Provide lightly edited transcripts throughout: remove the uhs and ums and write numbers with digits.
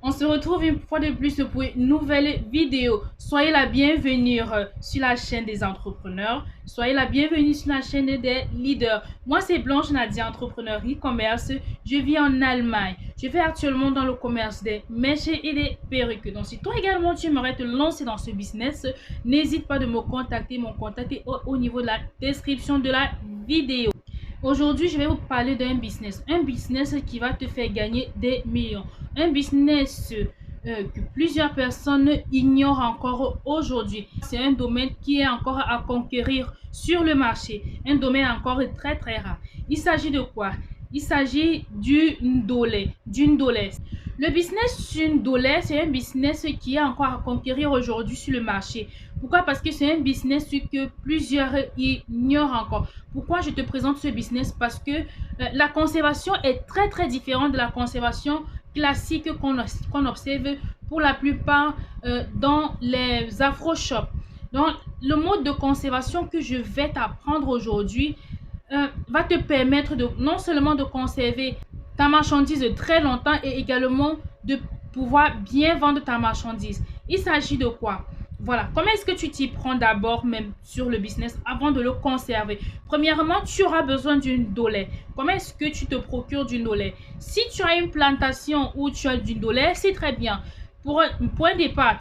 On se retrouve une fois de plus pour une nouvelle vidéo. Soyez la bienvenue sur la chaîne des entrepreneurs. Soyez la bienvenue sur la chaîne des leaders. Moi, c'est Blanche Nadia, entrepreneur e-commerce. Je vis en Allemagne. Je fais actuellement dans le commerce des mèches et des perruques. Donc, si toi également, tu aimerais te lancer dans ce business, n'hésite pas de me contacter. Mon contact est au niveau de la description de la vidéo. Aujourd'hui, je vais vous parler d'un business. Un business qui va te faire gagner des millions. Un business que plusieurs personnes ignorent encore aujourd'hui. C'est un domaine qui est encore à conquérir sur le marché. Un domaine encore très rare. Il s'agit de quoi? Il s'agit du ndolé. Le business du ndolé, c'est un business qui est encore à conquérir aujourd'hui sur le marché. Pourquoi? Parce que c'est un business que plusieurs ignorent encore. Pourquoi je te présente ce business? Parce que la conservation est très différente de la conservation classique qu'on observe pour la plupart dans les afro-shops. Donc, le mode de conservation que je vais t'apprendre aujourd'hui va te permettre de non seulement de conserver ta marchandise très longtemps et également de pouvoir bien vendre ta marchandise. Il s'agit de quoi? Voilà, comment est-ce que tu t'y prends d'abord même sur le business avant de le conserver? Premièrement, tu auras besoin d'une ndolé. Comment est-ce que tu te procures du ndolé? Si tu as une plantation où tu as du ndolé, c'est très bien. Pour un départ,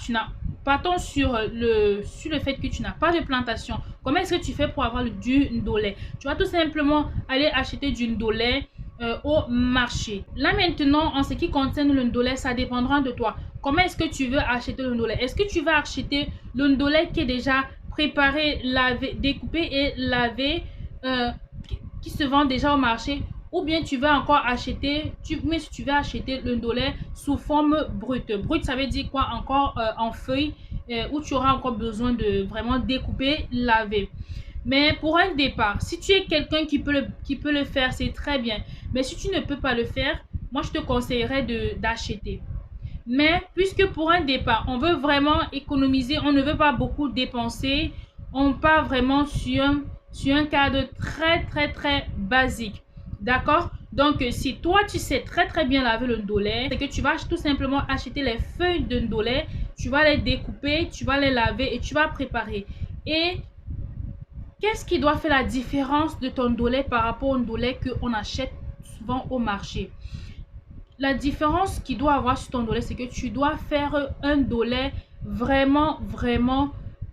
partons sur le fait que tu n'as pas de plantation. Comment est-ce que tu fais pour avoir du ndolé? Tu vas tout simplement aller acheter du ndolé au marché. Là maintenant, en ce qui concerne le ndolé, ça dépendra de toi. Comment est-ce que tu veux acheter le ndolé? Est-ce que tu vas acheter le ndolé qui est déjà préparé, lavé, découpé et lavé, qui se vend déjà au marché? Ou bien tu vas encore acheter, mais si tu veux acheter le ndolé sous forme brute. Brute, ça veut dire quoi? Encore en feuille, où tu auras encore besoin de vraiment découper, laver. Mais pour un départ, si tu es quelqu'un qui peut le faire, c'est très bien. Mais si tu ne peux pas le faire, moi je te conseillerais d'acheter. Mais puisque pour un départ, on veut vraiment économiser, on ne veut pas beaucoup dépenser, on part vraiment sur un cadre très basique. D'accord? Donc, si toi, tu sais très bien laver le ndolé, c'est que tu vas tout simplement acheter les feuilles de ndolé, tu vas les découper, tu vas les laver et tu vas préparer. Et qu'est-ce qui doit faire la différence de ton ndolé par rapport au ndolé qu'on achète souvent au marché? La différence qu'il doit avoir sur ton ndolé, c'est que tu dois faire un ndolé vraiment,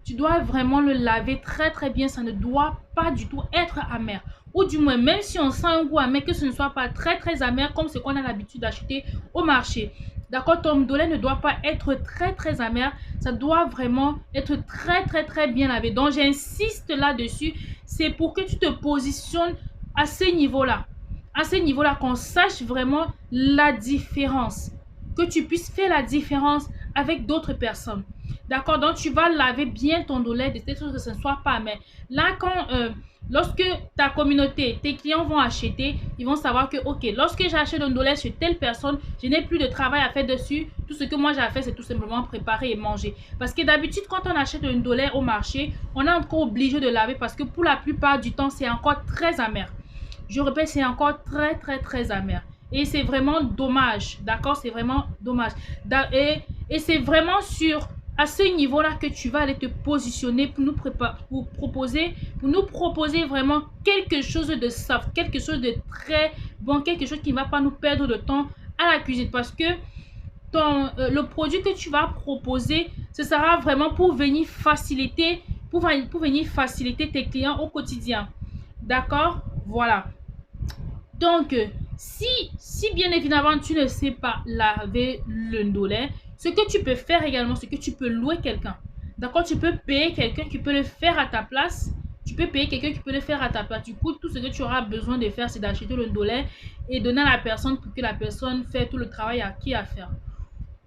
tu dois vraiment le laver très bien. Ça ne doit pas du tout être amer. Ou du moins, même si on sent un goût amer, que ce ne soit pas très amer comme ce qu'on a l'habitude d'acheter au marché. D'accord, ton ndolé ne doit pas être très amer. Ça doit vraiment être très bien lavé. Donc, j'insiste là-dessus. C'est pour que tu te positionnes à ce niveau-là. À ce niveau-là, qu'on sache vraiment la différence. Que tu puisses faire la différence avec d'autres personnes. D'accord? Donc, tu vas laver bien ton ndolé de telle sorte que ce ne soit pas amer. Là, lorsque ta communauté, tes clients vont acheter, ils vont savoir que, ok, lorsque j'achète un ndolé chez telle personne, je n'ai plus de travail à faire dessus. Tout ce que moi j'ai à faire, c'est tout simplement préparer et manger. Parce que d'habitude, quand on achète un ndolé au marché, on est encore obligé de laver parce que pour la plupart du temps, c'est encore très amer. Je répète, c'est encore très amer. Et c'est vraiment dommage. D'accord? C'est vraiment dommage. Et c'est vraiment à ce niveau-là que tu vas aller te positionner pour nous proposer vraiment quelque chose de soft, quelque chose de très bon, quelque chose qui ne va pas nous perdre de temps à la cuisine. Parce que le produit que tu vas proposer, ce sera vraiment pour venir faciliter, tes clients au quotidien. D'accord? Voilà. Donc, si bien évidemment tu ne sais pas laver le ndolé, ce que tu peux faire également, c'est que tu peux louer quelqu'un. D'accord? Tu peux payer quelqu'un qui peut le faire à ta place. Du coup, tout ce que tu auras besoin de faire, c'est d'acheter le ndolé et donner à la personne pour que la personne fasse tout le travail qu'il a à faire.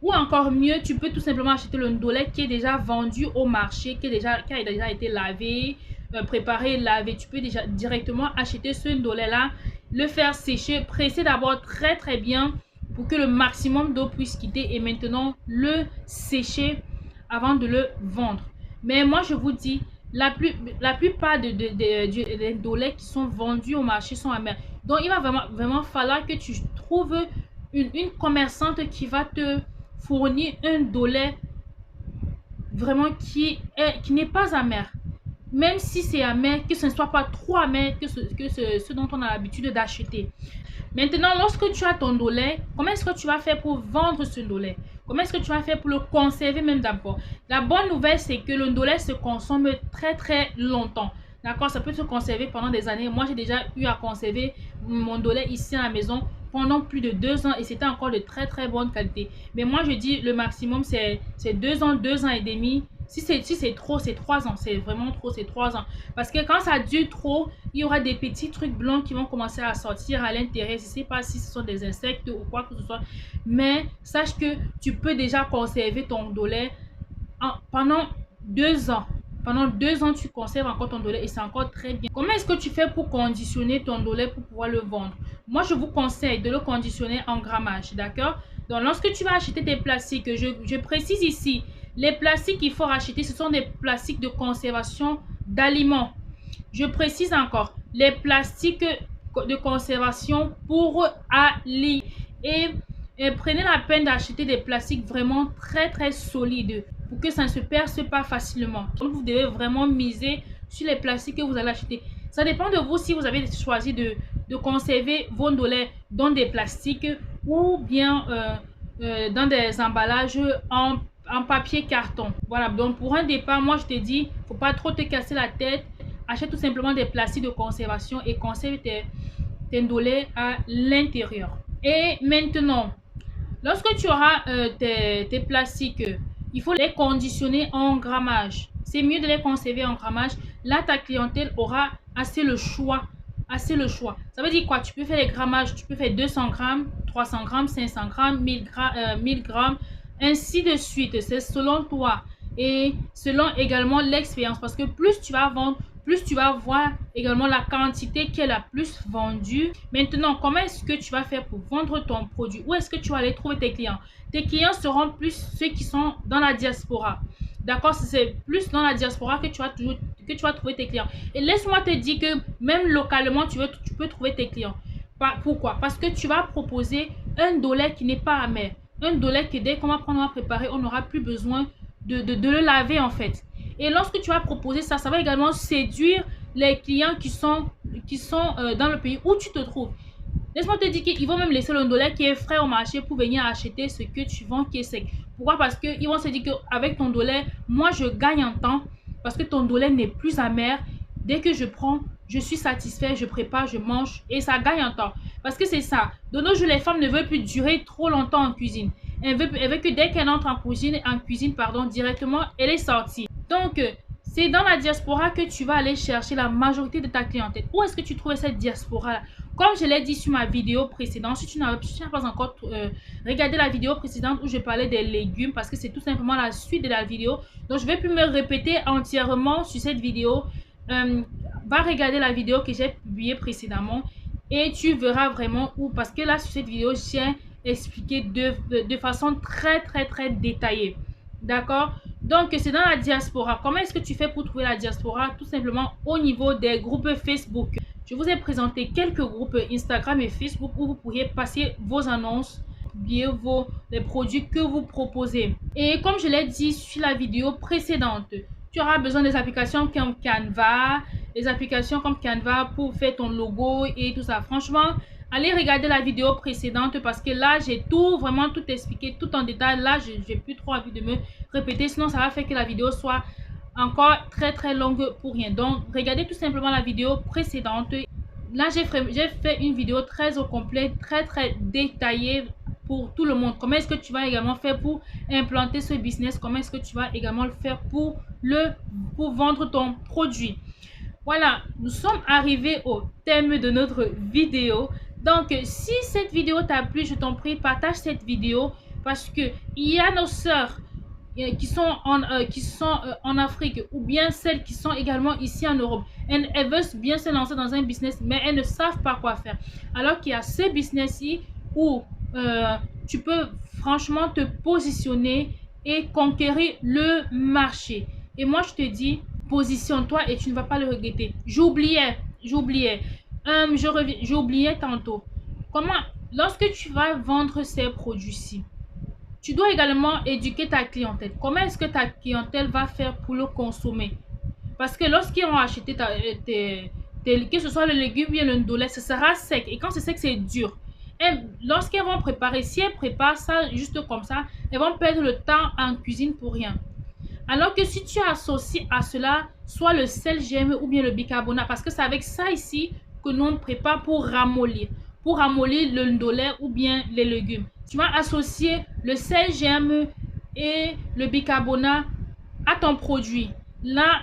Ou encore mieux, tu peux tout simplement acheter le ndolé qui est déjà vendu au marché, qui a déjà été lavé, préparé, lavé. Tu peux déjà directement acheter ce ndolé là, le faire sécher, presser d'abord très bien pour que le maximum d'eau puisse quitter et maintenant le sécher avant de le vendre. Mais moi je vous dis, la plupart des ndolé qui sont vendus au marché sont amers. Donc il va vraiment falloir que tu trouves une commerçante qui va te fournir un dollar vraiment qui n'est pas amer. Même si c'est amer, que ce ne soit pas trop amer que ce dont on a l'habitude d'acheter. Maintenant, lorsque tu as ton dollar, comment est-ce que tu vas faire pour vendre ce dollar? Comment est-ce que tu vas faire pour le conserver même d'abord? La bonne nouvelle, c'est que le dollar se consomme très longtemps. D'accord? Ça peut se conserver pendant des années. Moi, j'ai déjà eu à conserver mon dollar ici à la maison pendant plus de 2 ans et c'était encore de très bonne qualité. Mais moi, je dis le maximum, c'est 2 ans et demi. Si c'est trop, c'est 3 ans. C'est vraiment trop, c'est 3 ans. Parce que quand ça dure trop, il y aura des petits trucs blancs qui vont commencer à sortir à l'intérieur. Je ne sais pas si ce sont des insectes ou quoi que ce soit. Mais sache que tu peux déjà conserver ton dollar pendant 2 ans. Pendant 2 ans, tu conserves encore ton dollar et c'est encore très bien. Comment est-ce que tu fais pour conditionner ton dollar pour pouvoir le vendre? Moi, je vous conseille de le conditionner en grammage, d'accord? Donc, lorsque tu vas acheter des plastiques, je précise ici, les plastiques qu'il faut racheter, ce sont des plastiques de conservation d'aliments. Je précise encore, les plastiques de conservation pour aliments. Et prenez la peine d'acheter des plastiques vraiment très solides pour que ça ne se perce pas facilement. Donc, vous devez vraiment miser sur les plastiques que vous allez acheter. Ça dépend de vous si vous avez choisi de conserver vos dollars dans des plastiques ou bien dans des emballages en papier carton. Voilà, donc pour un départ, moi je te dis, il ne faut pas trop te casser la tête. Achète tout simplement des plastiques de conservation et conserve tes dollars à l'intérieur. Et maintenant, lorsque tu auras tes plastiques, il faut les conditionner en grammage. C'est mieux de les conserver en grammage. Là, ta clientèle aura assez le choix. Ça veut dire quoi? Tu peux faire les grammages, tu peux faire 200 grammes, 300 grammes, 500 grammes, 1000 grammes, ainsi de suite. C'est selon toi et selon également l'expérience. Parce que plus tu vas vendre, plus tu vas voir également la quantité qui est la plus vendue. Maintenant, comment est-ce que tu vas faire pour vendre ton produit? Où est-ce que tu vas aller trouver tes clients? Tes clients seront plus ceux qui sont dans la diaspora. D'accord? C'est plus dans la diaspora que tu vas trouver tes clients. Et laisse-moi te dire que même localement, tu peux trouver tes clients. Pourquoi? Parce que tu vas proposer un dollar qui n'est pas amer. Un dollar que dès qu'on va prendre à préparer, on n'aura plus besoin de le laver en fait. Et lorsque tu vas proposer ça, ça va également séduire les clients qui sont dans le pays où tu te trouves. Laisse-moi te dire qu'ils vont même laisser le dollar qui est frais au marché pour venir acheter ce que tu vends qui est sec. Pourquoi? Parce qu'ils vont se dire qu'avec ton dollar, moi je gagne en temps parce que ton dollar n'est plus amer. Dès que je prends, je suis satisfait, je prépare, je mange et ça gagne en temps. Parce que c'est ça. De nos jours, les femmes ne veulent plus durer trop longtemps en cuisine. Elle veut que dès qu'elle entre en cuisine, directement, elle est sortie. Donc, c'est dans la diaspora que tu vas aller chercher la majorité de ta clientèle. Où est-ce que tu trouves cette diaspora-là? Comme je l'ai dit sur ma vidéo précédente, si tu n'as pas encore regardé la vidéo précédente où je parlais des légumes, parce que c'est tout simplement la suite de la vidéo. Donc, je ne vais plus me répéter entièrement sur cette vidéo. Va regarder la vidéo que j'ai publiée précédemment et tu verras vraiment où. Parce que là, sur cette vidéo, j'ai expliqué de façon très détaillée. D'accord? Donc, c'est dans la diaspora. Comment est-ce que tu fais pour trouver la diaspora? Tout simplement au niveau des groupes Facebook. Je vous ai présenté quelques groupes Instagram et Facebook où vous pourriez passer vos annonces, publier les produits que vous proposez. Et comme je l'ai dit sur la vidéo précédente, tu auras besoin des applications comme Canva, pour faire ton logo et tout ça. Franchement, allez regarder la vidéo précédente parce que là, j'ai vraiment tout expliqué, tout en détail. Là, j'ai plus trop envie de me répéter, sinon ça va faire que la vidéo soit encore très longue pour rien. Donc, regardez tout simplement la vidéo précédente. Là, j'ai fait une vidéo très au complet, très détaillée pour tout le monde. Comment est-ce que tu vas également faire pour implanter ce business? Comment est-ce que tu vas également le faire pour vendre ton produit? Voilà, nous sommes arrivés au thème de notre vidéo. Donc, si cette vidéo t'a plu, je t'en prie, partage cette vidéo parce que il y a nos sœurs qui sont en Afrique ou bien celles qui sont également ici en Europe. Elles veulent bien se lancer dans un business, mais elles ne savent pas quoi faire. Alors qu'il y a ce business-ci où tu peux franchement te positionner et conquérir le marché. Et moi, je te dis, positionne-toi et tu ne vas pas le regretter. J'oubliais tantôt. Lorsque tu vas vendre ces produits-ci, Tu dois également éduquer ta clientèle. Comment est-ce que ta clientèle va faire pour le consommer? Parce que lorsqu'ils vont acheter que ce soit le légume ou bien le ndolé, ce sera sec. Et quand c'est sec, c'est dur. Et lorsqu'elles vont préparer, si elles préparent ça juste comme ça, elles vont perdre le temps en cuisine pour rien. Alors que si tu associes à cela soit le sel gemme ou bien le bicarbonate, parce que c'est avec ça ici que nous on prépare pour ramollir le ndolé ou bien les légumes. Tu vas associer le sel gemme et le bicarbonate à ton produit. Là,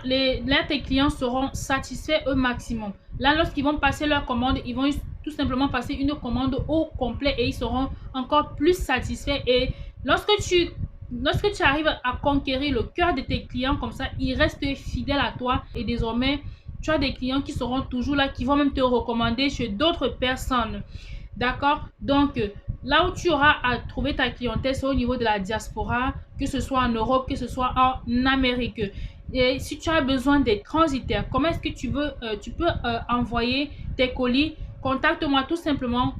tes clients seront satisfaits au maximum. Là, lorsqu'ils vont passer leur commande, ils vont tout simplement passer une commande au complet et ils seront encore plus satisfaits. Et lorsque tu arrives à conquérir le cœur de tes clients comme ça, ils restent fidèles à toi et désormais, tu as des clients qui seront toujours là, qui vont même te recommander chez d'autres personnes. D'accord? Donc, là où tu auras à trouver ta clientèle, c'est au niveau de la diaspora, que ce soit en Europe, que ce soit en Amérique. Et si tu as besoin des transitaires, comment est-ce que tu peux envoyer tes colis? Contacte-moi tout simplement.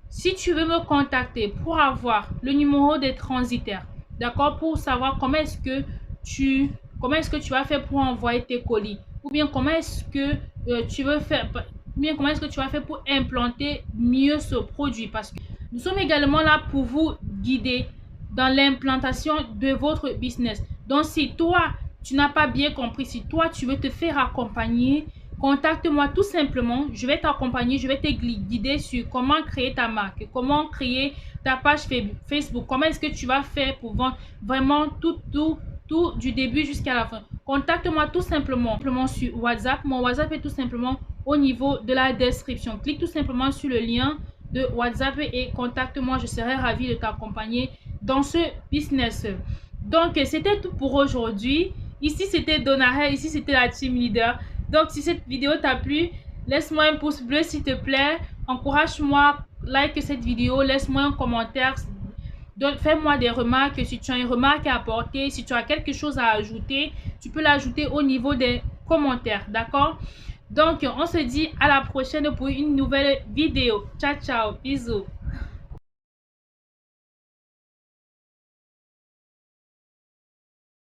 Si tu veux me contacter pour avoir le numéro des transitaires, d'accord, pour savoir comment est-ce que tu vas faire pour envoyer tes colis, ou bien comment est-ce que tu veux faire, ou bien comment est-ce que tu vas faire pour implanter mieux ce produit, parce que nous sommes également là pour vous guider dans l'implantation de votre business. Donc, si toi, tu n'as pas bien compris, si toi, tu veux te faire accompagner, contacte-moi tout simplement. Je vais t'accompagner, je vais te guider sur comment créer ta marque, comment créer ta page Facebook, comment est-ce que tu vas faire pour vendre vraiment tout du début jusqu'à la fin. Contacte-moi tout simplement sur WhatsApp. Mon WhatsApp est tout simplement au niveau de la description. Clique tout simplement sur le lien de WhatsApp et contacte-moi. Je serai ravie de t'accompagner dans ce business. Donc, c'était tout pour aujourd'hui. Ici, c'était Donahel. Ici, c'était la team leader. Donc, si cette vidéo t'a plu, laisse-moi un pouce bleu s'il te plaît. Encourage-moi, like cette vidéo, laisse-moi un commentaire. Fais-moi des remarques. Si tu as une remarque à apporter, si tu as quelque chose à ajouter, tu peux l'ajouter au niveau des commentaires. D'accord? Donc, on se dit à la prochaine pour une nouvelle vidéo. Ciao, ciao. Bisous.